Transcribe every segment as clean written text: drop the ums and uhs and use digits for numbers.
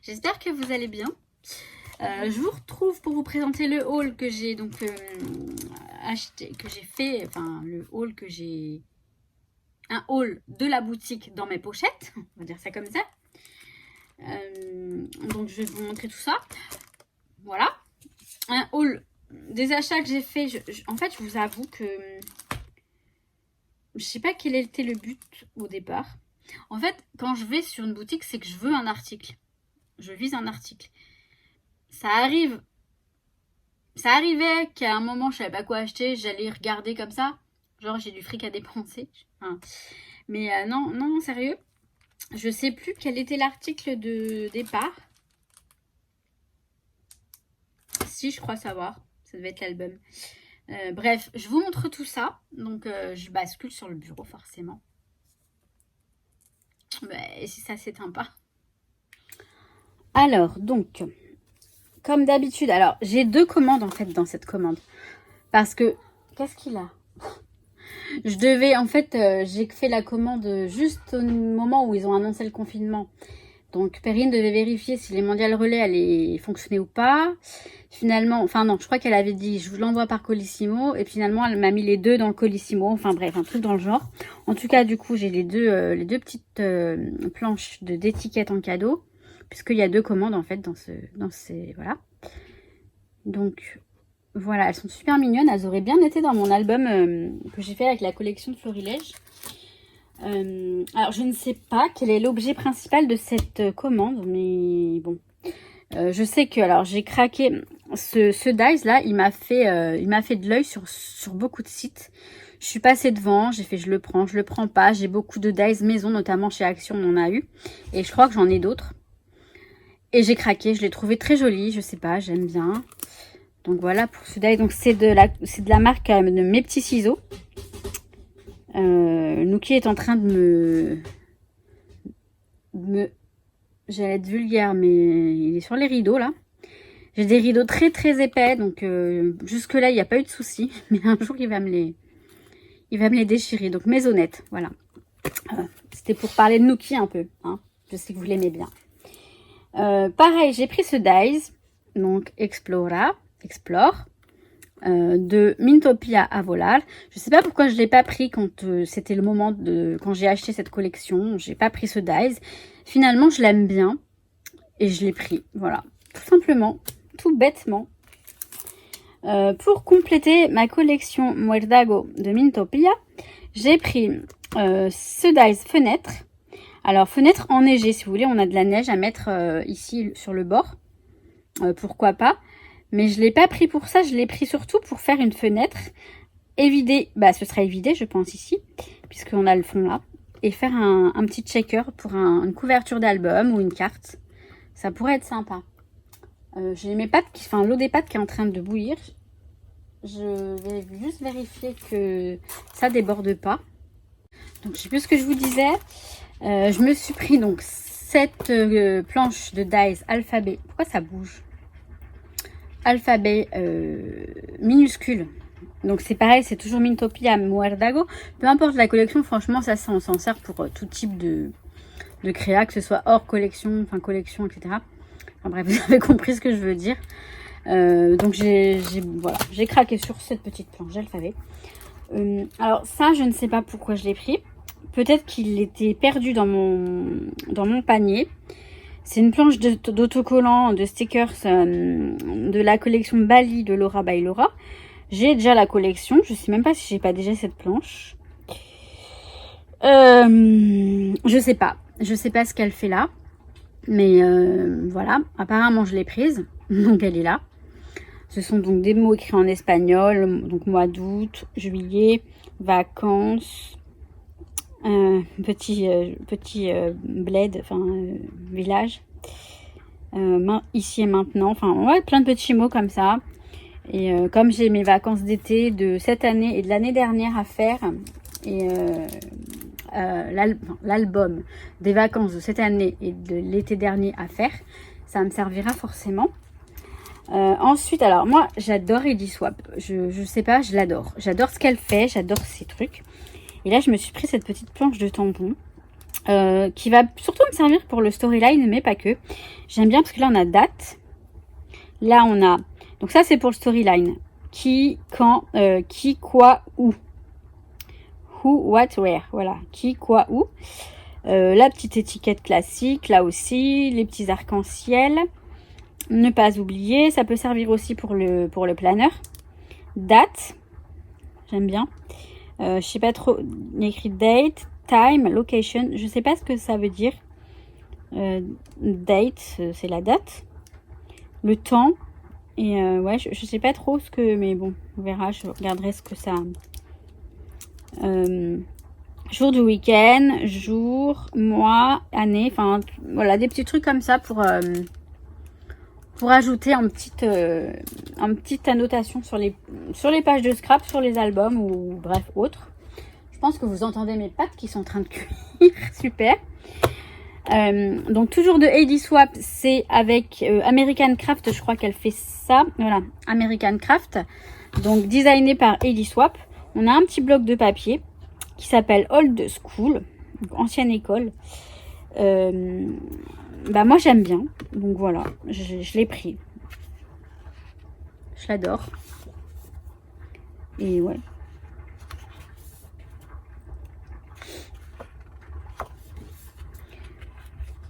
j'espère que vous allez bien. Je vous retrouve pour vous présenter le haul que j'ai donc acheté, que j'ai fait, enfin le haul que j'ai... Un haul de la boutique dans mes pochettes, on va dire ça comme ça. Donc je vais vous montrer tout ça. Voilà. Un haul des achats que j'ai fait. En fait, je vous avoue que je sais pas quel était le but au départ. En fait, quand je vais sur une boutique, c'est que je veux un article. Je vise un article. Ça arrivait qu'à un moment, je savais pas quoi acheter. J'allais regarder comme ça. Genre, j'ai du fric à dépenser. Hein. Mais non, sérieux. Je sais plus quel était l'article de départ. Si, je crois savoir. Ça devait être l'album. Bref, je vous montre tout ça. Donc, je bascule sur le bureau, forcément. Et si ça s'éteint pas. Alors, donc, comme d'habitude, alors, j'ai deux commandes, en fait, dans cette commande. Parce que, qu'est-ce qu'il a ? Je devais, en fait, j'ai fait la commande juste au moment où ils ont annoncé le confinement. Donc, Perrine devait vérifier si les mondiales relais allaient fonctionner ou pas. Finalement, enfin non, je crois qu'elle avait dit, je vous l'envoie par Colissimo. Et finalement, elle m'a mis les deux dans le Colissimo. Enfin bref, un truc dans le genre. En tout cas, du coup, j'ai les deux petites planches d'étiquettes en cadeau. Puisqu'il y a deux commandes, en fait, dans ces voilà. Donc... Voilà, elles sont super mignonnes. Elles auraient bien été dans mon album que j'ai fait avec la collection de Florilège. Alors, je ne sais pas quel est l'objet principal de cette commande, mais bon. Je sais que, alors, j'ai craqué ce dies là. Il m'a fait de l'œil sur beaucoup de sites. Je suis passée devant, j'ai fait je le prends pas. J'ai beaucoup de dies maison, notamment chez Action, on en a eu. Et je crois que j'en ai d'autres. Et j'ai craqué, je l'ai trouvé très joli. Je sais pas, j'aime bien. Donc voilà pour ce die. Donc c'est de la marque de Mes Petits Ciseaux. Nuki est en train de j'allais être vulgaire, mais il est sur les rideaux là. J'ai des rideaux très très épais, donc jusque là il n'y a pas eu de souci. Mais un jour il va me les déchirer. Donc maisonnette, voilà. C'était pour parler de Nuki un peu. Hein. Je sais que vous l'aimez bien. Pareil, j'ai pris ce dies. Donc Explore de Mintopia à Volar. Je sais pas pourquoi je l'ai pas pris quand c'était le moment quand j'ai acheté cette collection. J'ai pas pris ce dies. Finalement, je l'aime bien et je l'ai pris. Voilà, tout simplement, tout bêtement. Pour compléter ma collection Muerdago de Mintopia, j'ai pris ce dies fenêtre. Alors fenêtre enneigée, si vous voulez, on a de la neige à mettre ici sur le bord. Pourquoi pas. Mais je ne l'ai pas pris pour ça, je l'ai pris surtout pour faire une fenêtre évidée. Bah, ce sera évidé, je pense, ici, puisqu'on a le fond là. Et faire un petit checker pour une couverture d'album ou une carte. Ça pourrait être sympa. J'ai mes pâtes, l'eau des pâtes qui est en train de bouillir. Je vais juste vérifier que ça déborde pas. Donc, je sais plus ce que je vous disais. Je me suis pris donc cette planche de dies alphabet. Pourquoi ça bouge ? Alphabet minuscule. Donc c'est pareil, c'est toujours Mintopia Muerdago. Peu importe la collection, franchement, ça on s'en sert pour tout type de créa, que ce soit hors collection, enfin collection, etc. Enfin bref, vous avez compris ce que je veux dire. Donc j'ai craqué sur cette petite planche d'alphabet. Alors ça, je ne sais pas pourquoi je l'ai pris. Peut-être qu'il était perdu dans mon panier. C'est une planche d'autocollants, de stickers de la collection Bali de Laura by Laura. J'ai déjà la collection. Je sais même pas si j'ai pas déjà cette planche. Je sais pas. Je sais pas ce qu'elle fait là. Mais voilà. Apparemment, je l'ai prise. Donc, elle est là. Ce sont donc des mots écrits en espagnol. Donc, mois d'août, juillet, vacances, petit bled, enfin village, ici et maintenant, enfin ouais, plein de petits mots comme ça. Et comme j'ai mes vacances d'été de cette année et de l'année dernière à faire, et l'album des vacances de cette année et de l'été dernier à faire, ça me servira forcément. Ensuite, alors moi j'adore Eddy Swap, je sais pas, je l'adore, j'adore ce qu'elle fait, j'adore ses trucs. Et là je me suis pris cette petite planche de tampons qui va surtout me servir pour le storyline, mais pas que. J'aime bien parce que là, on a date. Là, on a... Donc ça, c'est pour le storyline. Qui, quand, qui, quoi, où. Who, what, where. Voilà. Qui, quoi, où. La petite étiquette classique, là aussi. Les petits arcs-en-ciel. Ne pas oublier. Ça peut servir aussi pour le planeur. Date. J'aime bien. Je sais pas trop. Il y a écrit date, time, location. Je sais pas ce que ça veut dire. Date, c'est la date. Le temps. Et ouais, je sais pas trop ce que... Mais bon, on verra. Je regarderai ce que ça... jour du week-end, jour, mois, année. Enfin, voilà, des petits trucs comme ça pour ajouter en petite annotation sur les pages de scrap, sur les albums ou bref, autres. Je pense que vous entendez mes pattes qui sont en train de cuire. Super. Donc toujours de Heidi Swapp, c'est avec American Craft, je crois qu'elle fait ça. Voilà, American Craft. Donc designé par Heidi Swapp. On a un petit bloc de papier qui s'appelle Old School, donc ancienne école. Bah moi j'aime bien, donc voilà, je l'ai pris. Je l'adore. Et ouais.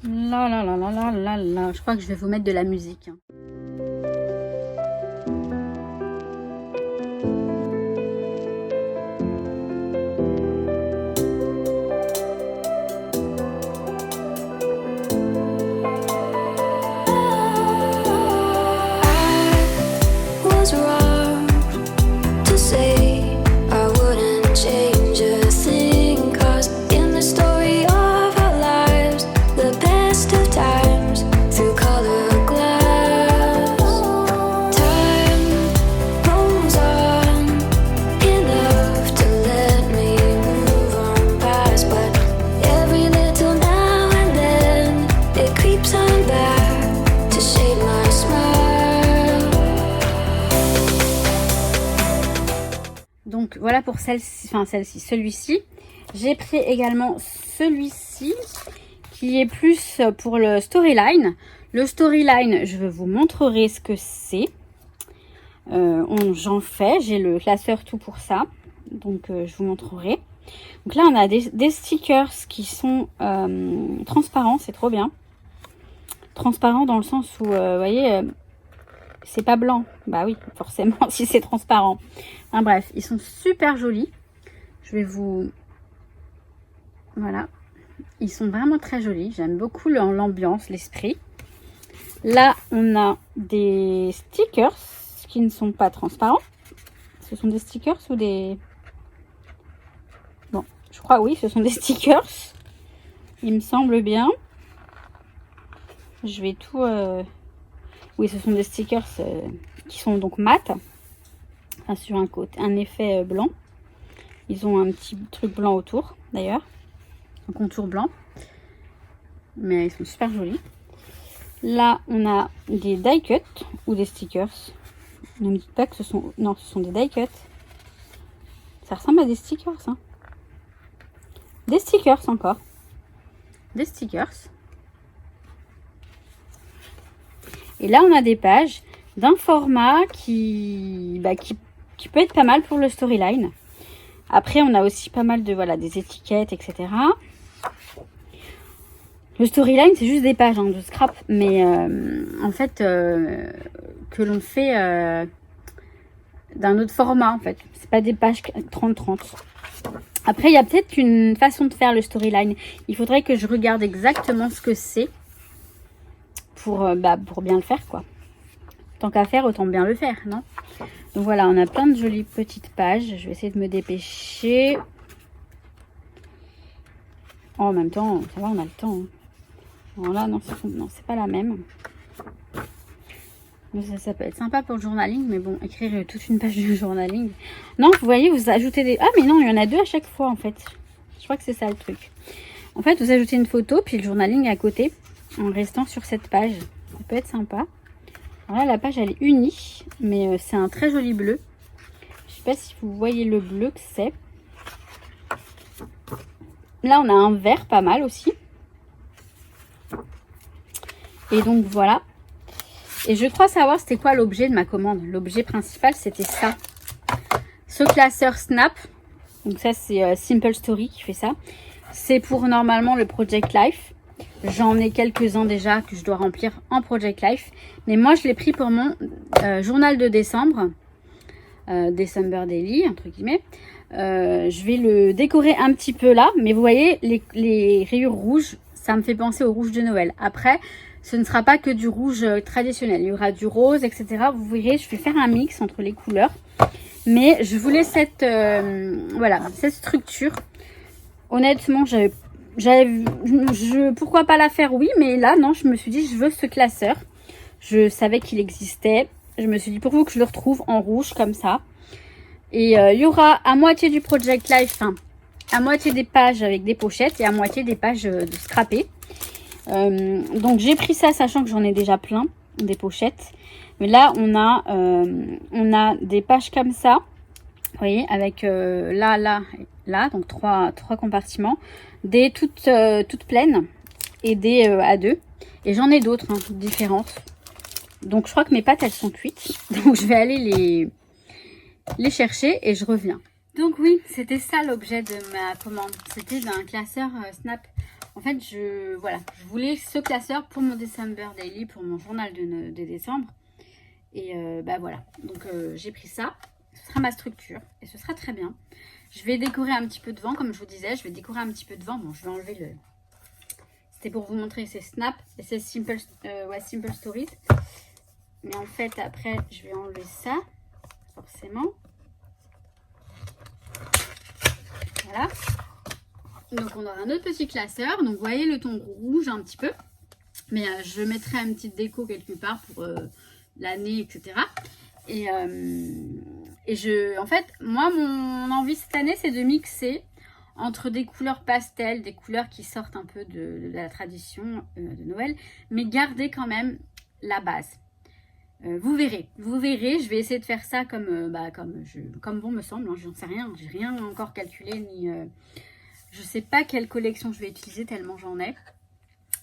La la la la la la la. Je crois que je vais vous mettre de la musique. Donc voilà pour celle-ci, enfin celle-ci, celui-ci. J'ai pris également celui-ci qui est plus pour le storyline. Le storyline, je vous montrerai ce que c'est. J'en fais, j'ai le classeur tout pour ça. Donc je vous montrerai. Donc là on a des stickers qui sont transparents, c'est trop bien. Transparent dans le sens où, vous voyez, c'est pas blanc. Bah oui, forcément, si c'est transparent. Enfin bref, ils sont super jolis. Je vais vous... Voilà. Ils sont vraiment très jolis. J'aime beaucoup l'ambiance, l'esprit. Là, on a des stickers qui ne sont pas transparents. Ce sont des stickers ou des... Bon, je crois oui, ce sont des stickers. Il me semble bien. Je vais tout... Oui, ce sont des stickers qui sont donc mat. Enfin, sur un effet blanc. Ils ont un petit truc blanc autour, d'ailleurs. Un contour blanc. Mais ils sont super jolis. Là, on a des die cuts ou des stickers. Ne me dites pas que ce sont... Non, ce sont des die cuts. Ça ressemble à des stickers, hein. Des stickers encore. Des stickers. Et là, on a des pages d'un format qui peut être pas mal pour le storyline. Après, on a aussi pas mal de, voilà, des étiquettes, etc. Le storyline, c'est juste des pages de scrap, mais en fait, que l'on fait d'un autre format, en fait. C'est pas des pages 30-30. Après, il y a peut-être une façon de faire le storyline. Il faudrait que je regarde exactement ce que c'est pour bien le faire, quoi. Tant qu'à faire, autant bien le faire, non? Donc voilà, on a plein de jolies petites pages. Je vais essayer de me dépêcher. Oh, en même temps, ça va, on a le temps. Alors là, non, c'est pas la même. Ça peut être sympa pour le journaling, mais bon, écrire toute une page de journaling. Non, vous voyez, vous ajoutez des... Ah, mais non, il y en a deux à chaque fois, en fait. Je crois que c'est ça le truc. En fait, vous ajoutez une photo, puis le journaling à côté, en restant sur cette page. Ça peut être sympa. Alors là, la page, elle est unie, mais c'est un très joli bleu. Je sais pas si vous voyez le bleu que c'est. Là, on a un vert pas mal aussi. Et donc, voilà. Et je crois savoir c'était quoi l'objet de ma commande. L'objet principal, c'était ça. Ce classeur Snap. Donc ça, c'est Simple Story qui fait ça. C'est pour normalement le Project Life. J'en ai quelques-uns déjà que je dois remplir en Project Life. Mais moi, je l'ai pris pour mon journal de décembre. December Daily, entre guillemets. Je vais le décorer un petit peu là. Mais vous voyez, les rayures rouges, ça me fait penser au rouge de Noël. Après, ce ne sera pas que du rouge traditionnel. Il y aura du rose, etc. Vous verrez, je vais faire un mix entre les couleurs. Mais je voulais voilà, cette structure. Honnêtement, pourquoi pas la faire, oui, mais là, non, je me suis dit, je veux ce classeur. Je savais qu'il existait. Je me suis dit, pour vous que je le retrouve en rouge, comme ça. Et il y aura à moitié du Project Life, enfin, à moitié des pages avec des pochettes et à moitié des pages de scrappées. Donc, j'ai pris ça, sachant que j'en ai déjà plein, des pochettes. Mais là, on a des pages comme ça. Vous voyez, avec là, donc trois compartiments, des toutes pleines et des à deux. Et j'en ai d'autres, hein, différentes. Donc je crois que mes pâtes, elles sont cuites. Donc je vais aller les chercher et je reviens. Donc oui, c'était ça l'objet de ma commande. C'était un classeur Snap. En fait, je voulais ce classeur pour mon December Daily, pour mon journal de décembre. Et bah voilà, donc j'ai pris ça. Ce sera ma structure et ce sera très bien. Je vais décorer un petit peu devant, comme je vous disais, je vais décorer un petit peu devant. Bon, je vais enlever le... C'était pour vous montrer, c'est Snap et c'est Simple Stories. Mais en fait, après, je vais enlever ça, forcément. Voilà. Donc, on aura un autre petit classeur. Donc, vous voyez le ton rouge un petit peu. Mais je mettrai une petite déco quelque part pour l'année, etc. En fait, moi, mon envie cette année, c'est de mixer entre des couleurs pastel, des couleurs qui sortent un peu de la tradition de Noël, mais garder quand même la base. Vous verrez, je vais essayer de faire ça comme bon me semble, hein, j'en sais rien, j'ai rien encore calculé, ni je sais pas quelle collection je vais utiliser tellement j'en ai.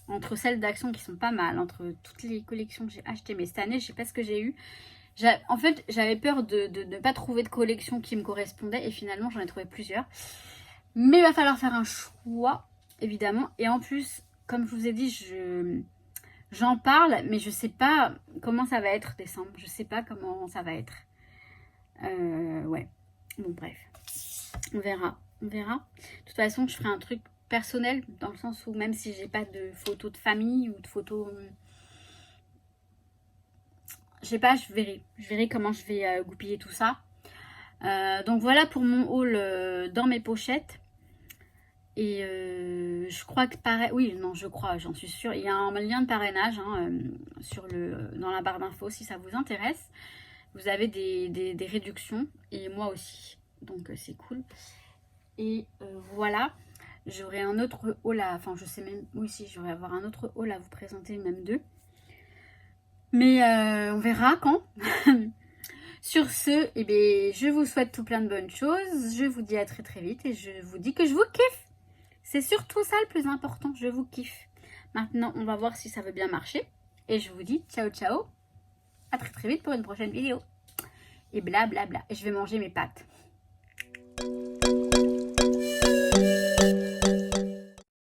Entre celles d'Action qui sont pas mal, entre toutes les collections que j'ai achetées, mais cette année, je sais pas ce que j'ai eu. En fait, j'avais peur de ne pas trouver de collection qui me correspondait et finalement, j'en ai trouvé plusieurs. Mais il va falloir faire un choix, évidemment. Et en plus, comme je vous ai dit, j'en parle, mais je sais pas comment ça va être décembre. Je sais pas comment ça va être. Ouais. Bon, bref. On verra. On verra. De toute façon, je ferai un truc personnel, dans le sens où même si j'ai pas de photos de famille ou de photos... je sais pas, je verrai comment je vais goupiller tout ça. Donc voilà pour mon haul dans mes pochettes. Et je crois que pareil, oui, non, je crois, j'en suis sûre. Il y a un lien de parrainage hein, dans la barre d'infos si ça vous intéresse. Vous avez des réductions et moi aussi. Donc c'est cool. Et voilà, j'aurai un autre haul enfin je sais même, oui si, j'aurai avoir un autre haul à vous présenter, même deux. Mais on verra quand. Sur ce, eh bien, je vous souhaite tout plein de bonnes choses. Je vous dis à très très vite et je vous dis que je vous kiffe. C'est surtout ça le plus important, je vous kiffe. Maintenant, on va voir si ça veut bien marcher. Et je vous dis ciao ciao. À très très vite pour une prochaine vidéo. Et blablabla. Et je vais manger mes pâtes.